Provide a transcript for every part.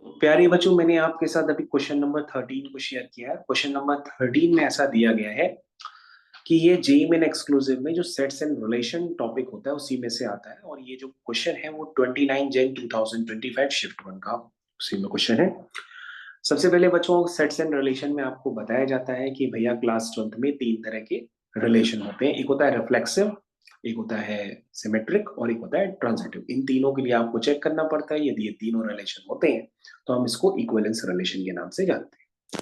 प्यारे बच्चों, मैंने आपके साथ अभी क्वेश्चन नंबर 13 को शेयर किया है। क्वेश्चन नंबर 13 में ऐसा दिया गया है कि ये जेईई मेन एक्सक्लूसिव में जो सेट्स एंड रिलेशन टॉपिक होता है उसी में से आता है, और ये जो क्वेश्चन है वो 29 जन 2025 शिफ्ट 1 का उसी में क्वेश्चन है। सबसे पहले बच्चों, सेट्स एंड रिलेशन में आपको बताया जाता है कि भैया क्लास 12th में तीन तरह के रिलेशन होते हैं। एक होता है रिफ्लेक्सिव, एक होता है सिमेट्रिक और एक होता है ट्रांजिटिव। इन तीनों के लिए आपको चेक करना पड़ता है। यदि ये तीनों रिलेशन होते हैं तो हम इसको इक्विवेलेंस रिलेशन के नाम से जानते हैं।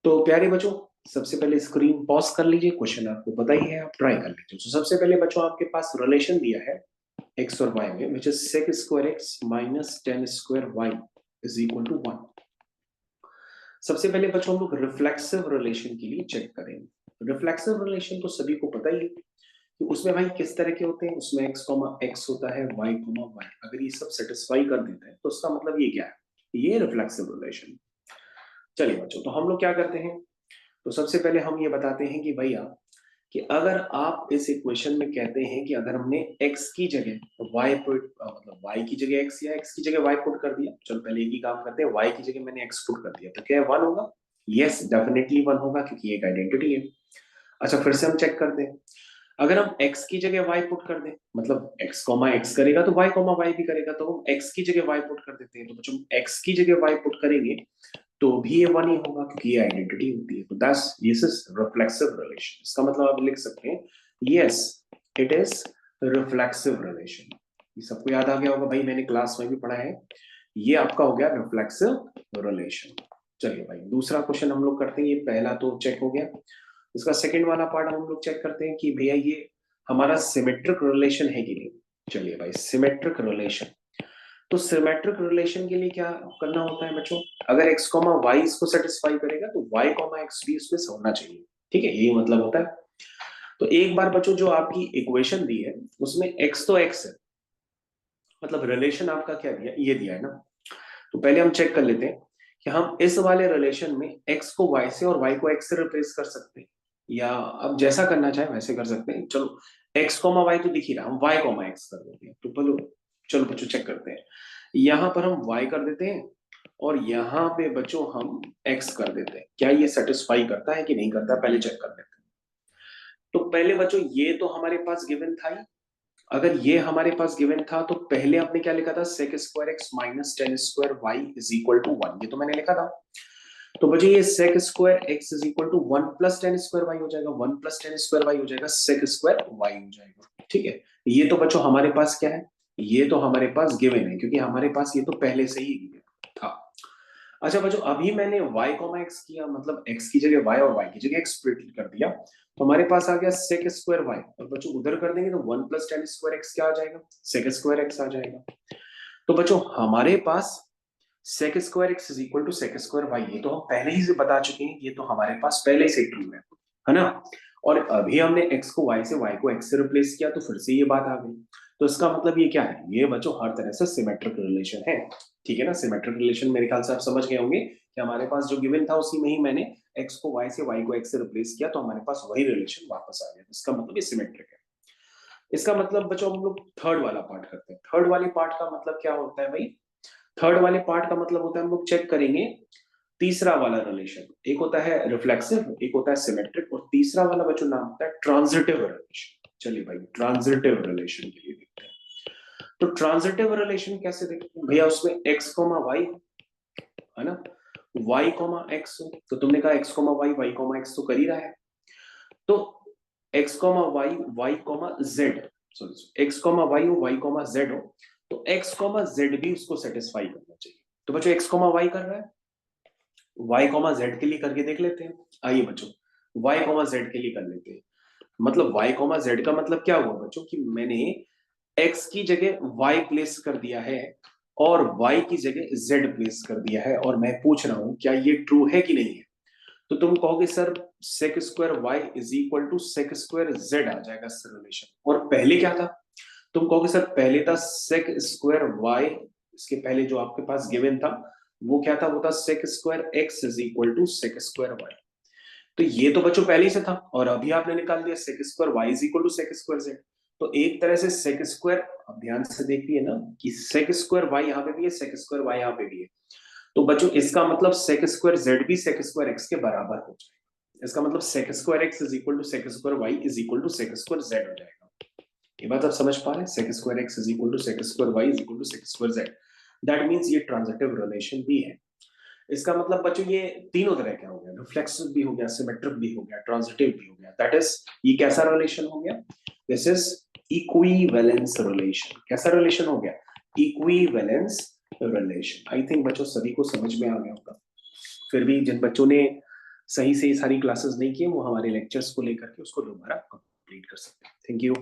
तो प्यारे बच्चों, सबसे पहले स्क्रीन पॉज कर लीजिए। क्वेश्चन आपको पता ही है, आप ट्राई कर लीजिए। तो सबसे पहले बच्चों, आपके पास रिलेशन दिया है एक्स और वाई में, which is sec square X minus ten square Y is equal to 1। सबसे पहले बच्चों हम लोग रिफ्लेक्सिव रिलेशन के लिए चेक करेंगे। रिफ्लेक्सिव रिलेशन तो सभी को पता ही है कि उसमें भाई किस तरह के होते हैं। उसमें एक्स कॉमा एक्स होता है, वाई कॉमा वाई। अगर ये सब सेटिस्फाई कर देते हैं तो उसका मतलब ये क्या है, ये रिफ्लेक्सिव रिलेशन। चलिए बच्चों, तो हम लोग क्या करते हैं, तो सबसे पहले हम ये बताते हैं कि भैया कि अगर आप इस इक्वेशन में कहते हैं कि अगर हमने x की जगह y पुट, मतलब y की जगह x या x की जगह y पुट कर दिया। चलो पहले एक ही काम करते हैं, y की जगह मैंने x पुट कर दिया तो क्या 1 होगा? यस, डेफिनेटली 1 होगा क्योंकि एक आइडेंटिटी है। अच्छा, फिर से हम चेक कर दें। अगर हम x की जगह y पुट कर दें, मतलब x कॉमा x करेगा तो y कॉमा y भी करेगा, तो हम x की जगह y पुट कर देते हैं। तो बच्चों x की जगह y पुट करेंगे तो भी ये 1 ही होगा क्योंकि ये आइडेंटिटी होती है। तो that's this is reflexive relation. इसका मतलब आप लिख सकते हैं yes, it is reflexive relation. ये सबको याद आ गया होगा भाई, मैंने क्लास में भी पढ़ा है। ये आपका हो गया रिफ्लेक्सिव रिलेशन। चलिए भाई, दूसरा क्वेश्चन हम लोग करते हैं। ये पहला तो चेक हो गया। इसका सेकंड वाला पार्ट हम लोग चेक करते हैं कि भैया ये हमारा सिमेट्रिक रिलेशन है कि नहीं। चलिए भाई, सिमेट्रिक रिलेशन। तो सिमेट्रिक रिलेशन के लिए क्या करना होता है बच्चों, अगर x कॉमा वाई इसको सेटिस्फाई करेगा तो y कॉमा एक्स भी इसमें होना चाहिए। ठीक है, यही मतलब होता है। तो एक बार बच्चों, जो आपकी इक्वेशन दी है उसमें x तो x है, मतलब रिलेशन आपका क्या दिया, ये दिया है ना। तो पहले हम चेक कर लेते हैं कि हम इस वाले रिलेशन में x को y से और y को x से रिप्लेस कर सकते हैं, या अब जैसा करना चाहे वैसे कर सकते हैं। चलो x कॉमा वाई तो दिख ही रहा, हम y कॉमा एक्स कर देते हैं। तो बोलो, चलो बच्चों चेक करते हैं। यहां पर हम y कर देते हैं और यहाँ पे बच्चों हम x कर देते हैं। क्या ये सेटिस्फाई करता है कि नहीं करता, पहले चेक कर लेते हैं। तो पहले बच्चों ये तो हमारे पास गिवन था ही। अगर ये हमारे पास गिवन था तो पहले आपने क्या लिखा था, sec square X minus ten square Y is equal to 1, ये तो मैंने लिखा था। तो बच्चों ये sec square X is equal to 1 plus ten square Y हो जाएगा, 1 प्लस टेन स्क्वायर वाई हो जाएगा, sec स्क्वायर वाई हो जाएगा। ठीक है, ये तो बच्चों हमारे पास क्या है, ये तो हमारे पास गिवन है क्योंकि हमारे पास ये तो पहले से ही गिवन था। अच्छा बच्चों, अभी मैंने y कॉमा एक्स किया, मतलब x की जगह y और y की जगह x स्प्लिट कर दिया, तो हमारे पास आ गया sec स्क्वायर y। और बच्चों उधर कर देंगे तो 1 प्लस टेन स्क्वायर एक्स क्या आ जाएगा, sec स्क्वायर एक्स आ जाएगा। तो बच्चों हमारे पास sec square X is equal to sec square y, ये तो हम पहले ही से बता चुके हैं, ये तो हमारे पास पहले से ट्रू है ना। और अभी हमने x को y से, y को x से रिप्लेस किया तो फिर से ये बात आ गई। तो इसका मतलब ये क्या है, ये बच्चों हर तरह से सिमेट्रिक रिलेशन है। ठीक है ना, सिमेट्रिक रिलेशन मेरे ख्याल से आप समझ गए होंगे कि हमारे पास जो गिवन था उसी में ही मैंने x को y से, y को x से रिप्लेस किया तो हमारे पास वही रिलेशन वापस आ गया। इसका मतलब ये सिमेट्रिक है। इसका मतलब बच्चों हम लोग थर्ड वाला पार्ट करते हैं। थर्ड वाले पार्ट का मतलब क्या होता है भाई, थर्ड वाले पार्ट का मतलब होता है हम लोग चेक करेंगे तीसरा वाला रिलेशन। एक होता है रिफ्लेक्सिव, एक होता है सिमेट्रिक, और तीसरा वाला बच्चों नाम होता है ट्रांजिटिव रिलेशन। चलिए भाई, ट्रांजिटिव रिलेशन के लिए देखते हैं। तो ट्रांजिटिव रिलेशन कैसे देखते हैं भैया, उसमें x कॉमा वाई है ना, y कॉमा एक्स हो, तो तुमने कहा x comma Y, y comma X तो कर ही रहा है। तो x comma Y, y comma Z, sorry x comma Y हो, y कॉमा जेड हो, तो x कॉमा जेड भी उसको सेटिस्फाई करना चाहिए। तो बच्चों x कॉमा वाई कर रहा है, y कॉमा जेड के लिए करके देख लेते हैं। आइए बच्चों, y कॉमा जेड के लिए कर लेते हैं। मतलब y कॉमा जेड का मतलब क्या हुआ बच्चों कि मैंने x की जगह y प्लेस कर दिया है और y की जगह z प्लेस कर दिया है, और मैं पूछ रहा हूं क्या ये ट्रू है कि नहीं है। तो तुम कहोगे sir sec square y is equal to sec square z आ जाएगा इस रिलेशन। और पहले क्या था, तुम कहोगे सर पहले था sec स्क्वायर y, इसके पहले जो आपके पास गिवन था वो क्या था, वो था sec square x is equal to sec square y। तो ये तो बच्चों पहले ही से था, और अभी आपने निकाल दिया sec square y is equal to sec square z। तो एक तरह से सेक स्क्वायर, अब ध्यान से देखिए ना कि सेक स्क्वायर वाई यहाँ पे भी है, सेक स्क्वायर वाई यहाँ पे भी है, तो बच्चों इसका मतलब सेक स्क्वायर जेड भी सेक स्क्वायर एक्स के बराबर हो जाएगा। इसका मतलब sec square X is equal to sec square Y is equal to sec square Z हो जाएगा। ये बात आप समझ पा रहे हैं? Sec square X is equal to sec square Y is equal to sec square Z, that means ये ट्रांजिटिव रिलेशन भी है। इसका मतलब बच्चों ये तीनों तरह का हो गया, रिफ्लेक्सिव भी हो गया, सिमेट्रिक भी हो गया, ट्रांजिटिव भी हो गया, दैट इज ये कैसा रिलेशन हो गया? This is equivalence relation. कैसा रिलेशन हो गया? Equivalence relation. आई थिंक बच्चों सभी को समझ में आ गया होगा। फिर भी जिन बच्चों ने सही से सारी क्लासेस नहीं किए वो हमारे लेक्चर्स को लेकर के उसको दोबारा कंप्लीट कर सकते हैं। Thank you.